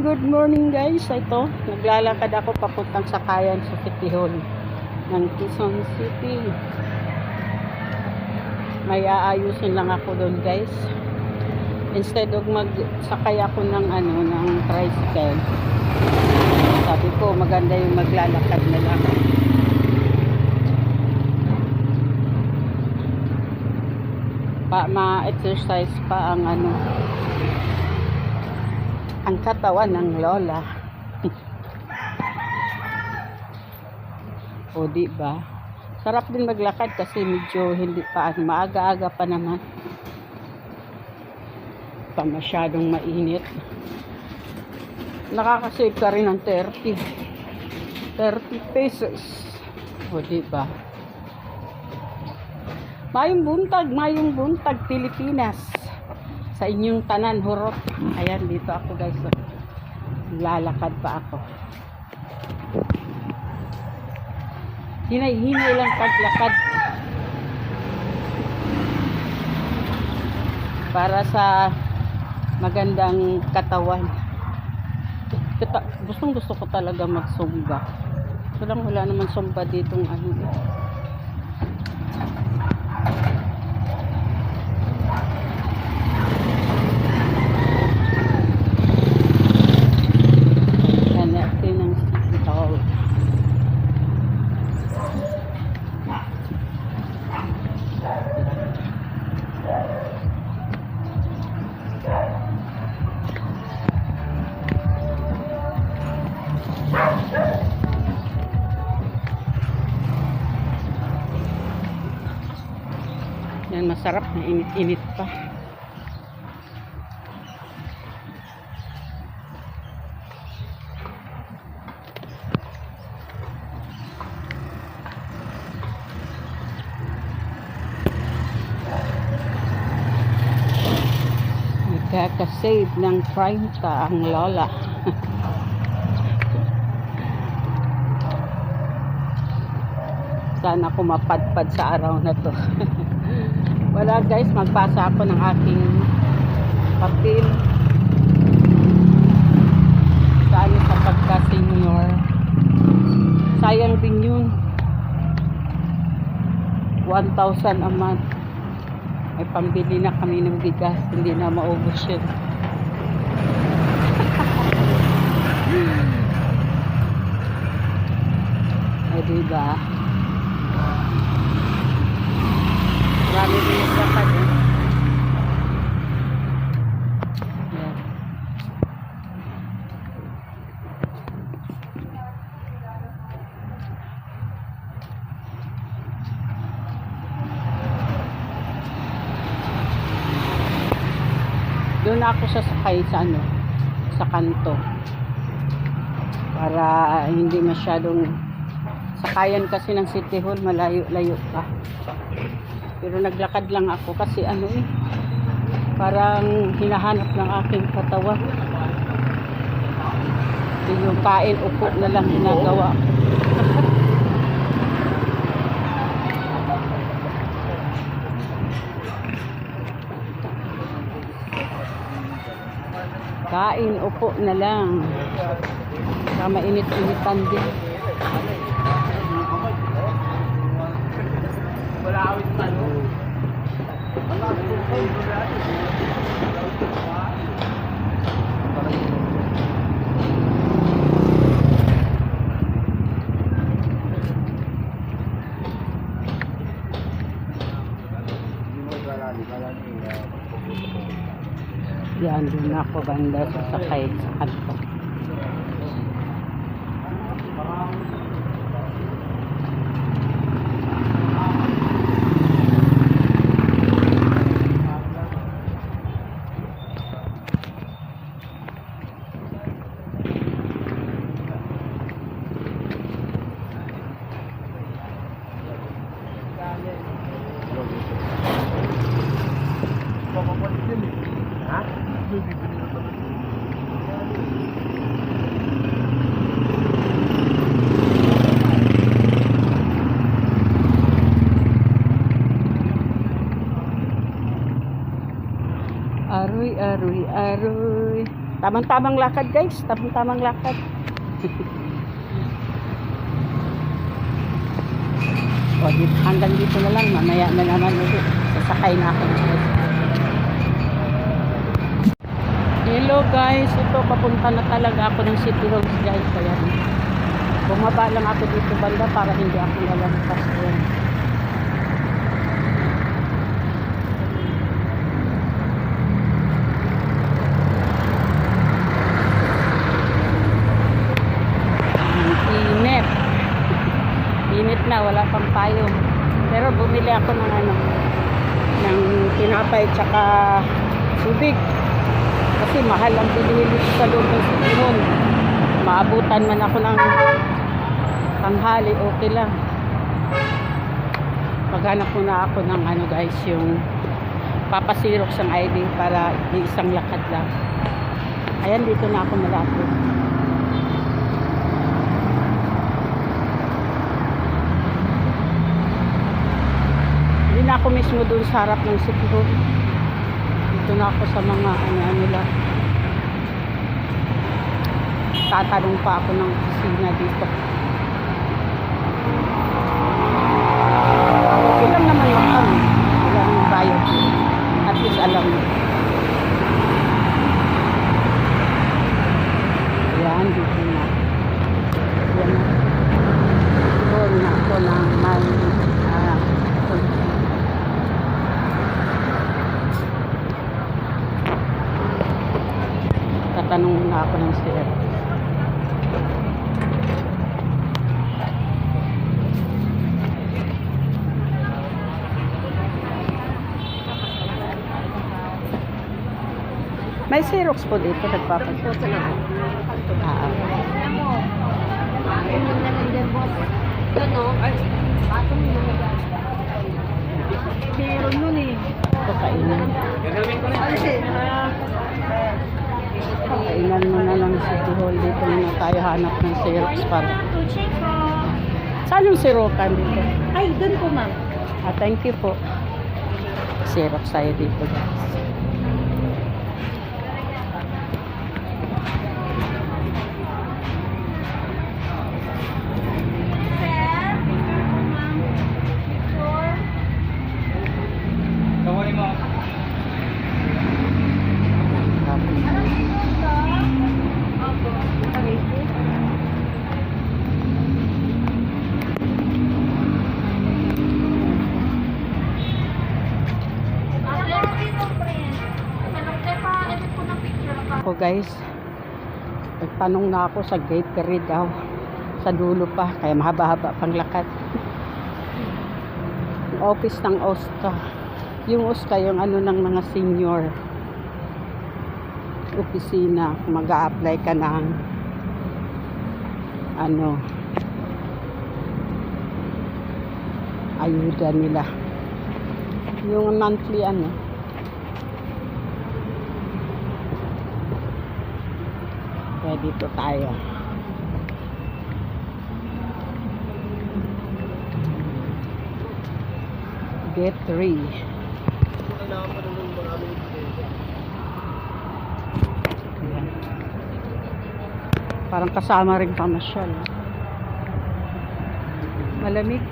good morning guys. Ito, naglalakad ako papuntang Sakayan sa City Hall ng Quezon City. May aayusin lang ako doon guys. Instead of magsakay ako ng tricycle, sabi ko maganda yung maglalakad na lang. Ma-exercise pa ang ang katawan ng lola. O di ba? Sarap din maglakad kasi medyo hindi pa maaga-aga pa naman. Pa masyadong mainit. Nakakasave ka rin ng 30 pesos. O di ba? Mayong buntag Pilipinas. Sa inyong tanan hurot. Ayan, dito ako guys. Lalakad pa ako. Hinay-hinay lang paglakad. Para sa magandang katawan. Gustong-gusto ko talaga magsumba. So lang wala naman sumba ditong yan, masarap na init-init pa. Nagkakasave ng 30 ang lola. Sana ako mapadpad sa araw na to. Wala guys, magpasa ako ng aking papel sa pagka-senior. Sayang din yun. 1,000 a month. May pambili na kami ng bigas, hindi na maubos yun. Ay diba? Marami din yung lakad eh. Yan. Doon ako sasakay sa kanto. Para hindi masyadong sakayan kasi ng City Hall, malayo-layo pa. Pero naglakad lang ako kasi parang hinahanap ng aking katawan. Yung kain, upo na lang ginagawa. Kain, upo na lang. Saka mainit-initan din. Wala awit pa, no? Yan, doon ako banda sasakay sa kanto. Aroy, aroy, aroy. Tamang-tamang lakad guys, tamang-tamang lakad. O, hanggang dito na lang, mamaya na naman ulit. Sasakay na ako. Hello guys, ito papunta na talaga ako ng City Road guys. Kaya bumaba lang ako dito banda para hindi ako nalampas doon. Init. Init na, wala pang payong. Pero bumili ako ng ng tinapay tsaka tubig. Kasi mahal ang bilihin dito sa loob ng City Hall. Maabutan man ako ng tanghali, okay lang. Maghanap muna ako ng guys, yung papasirok ng ID para isang lakad lang. Ayan, dito na ako malapit. Hindi na ako mismo doon sa harap ng City Hall. Dito na ako sa mga nila. Tatanong pa ako ng opisina dito. Okay lang naman yung kami. Wala nang bayad. At least alam mo. Yan, dito na. Yan na. Doon na ako ng tatanong na ako ng sir. May Xerox po dito, nagpapasok. Meron nun eh. Ito kainan. Kainan mo na lang sa City Hall. Dito na tayo hanap ng Xerox para. Saan yung Xeroxan dito? Ay, doon po ma'am. Thank you po. Xerox tayo dito guys. Ako guys, nagtanong na ako sa gate 3 daw, sa dulo pa, kaya mahaba-haba pang lakad. Office ng OSCA, yung OSCA yung ng mga senior opisina, mag-a-apply ka ng ayuda nila, yung monthly kaya dito tayo. Gate 3. Ayan. Parang kasama rin pamasyal. Malamig.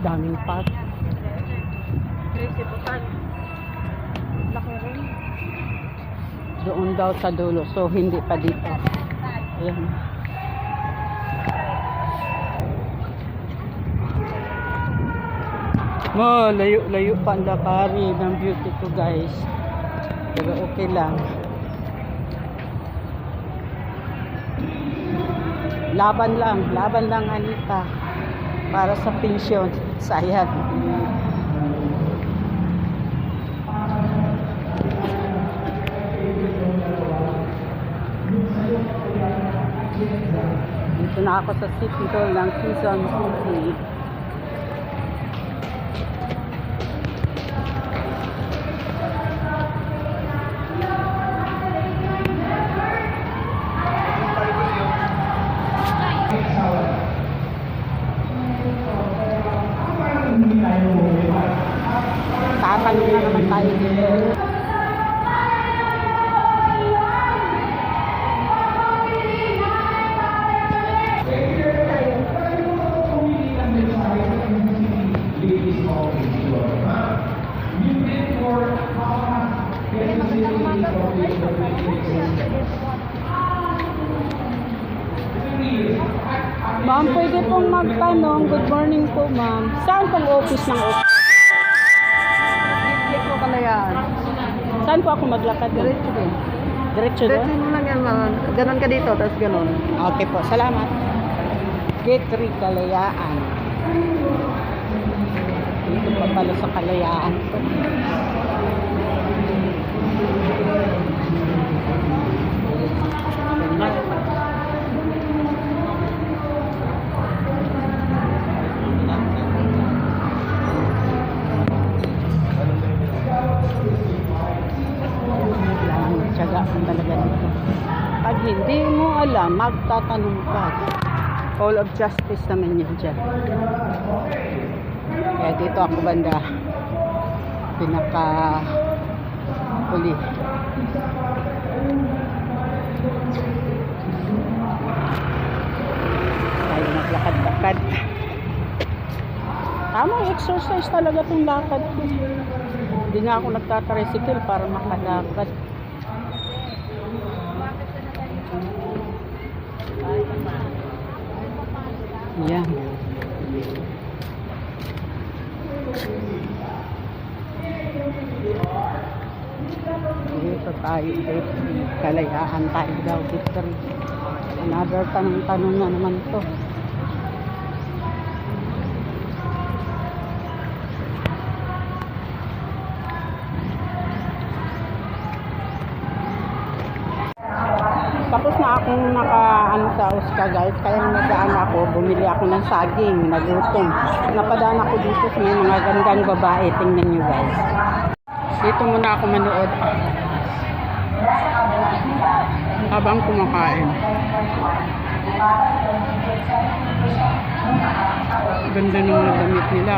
Daming park. Doon daw sa dulo. So, hindi pa dito. Ayan. Layo-layo pa ang lakari ng beauty ko guys. Pero okay lang. Laban lang Anita. Para sa pensyon, sayang. Dito na ako sa City Hall ng Quezon City. Tatanong na naman tayo dito. Ma'am, pwede pong magtanong. Good morning po, ma'am. Saan pong office ng office? Dito Kalayaan. Saan po ako maglakad? Diretso din. Diretso Diretso doon? mo lang yan, mga. Ganon ka dito, tapos ganon. Okay po, salamat. Gate 3, Kalayaan. Dito pa pala sa Kalayaan. Tiyaga ko talaga dito. Pag hindi mo alam, magtatanong ka. All of justice naman yan dyan. Kaya dito ako banda pinaka huli. Tayo naglakad-lakad. Tamang exercise talaga itong lakad ko. Hindi nga ako nagtatricycle para makalakad. Yan. Dito tayo, Kalayaan tayo daw dito. Another tanong-tanong na naman to. Tapos na akong naka sa Oscar guys, kaya nagaan ako, bumili ako ng saging, nagutom. Napadaan ako dito sa mga gandang babae, tingnan nyo guys. Dito muna ako manood habang kumakain. Ganda ng mga damit nila.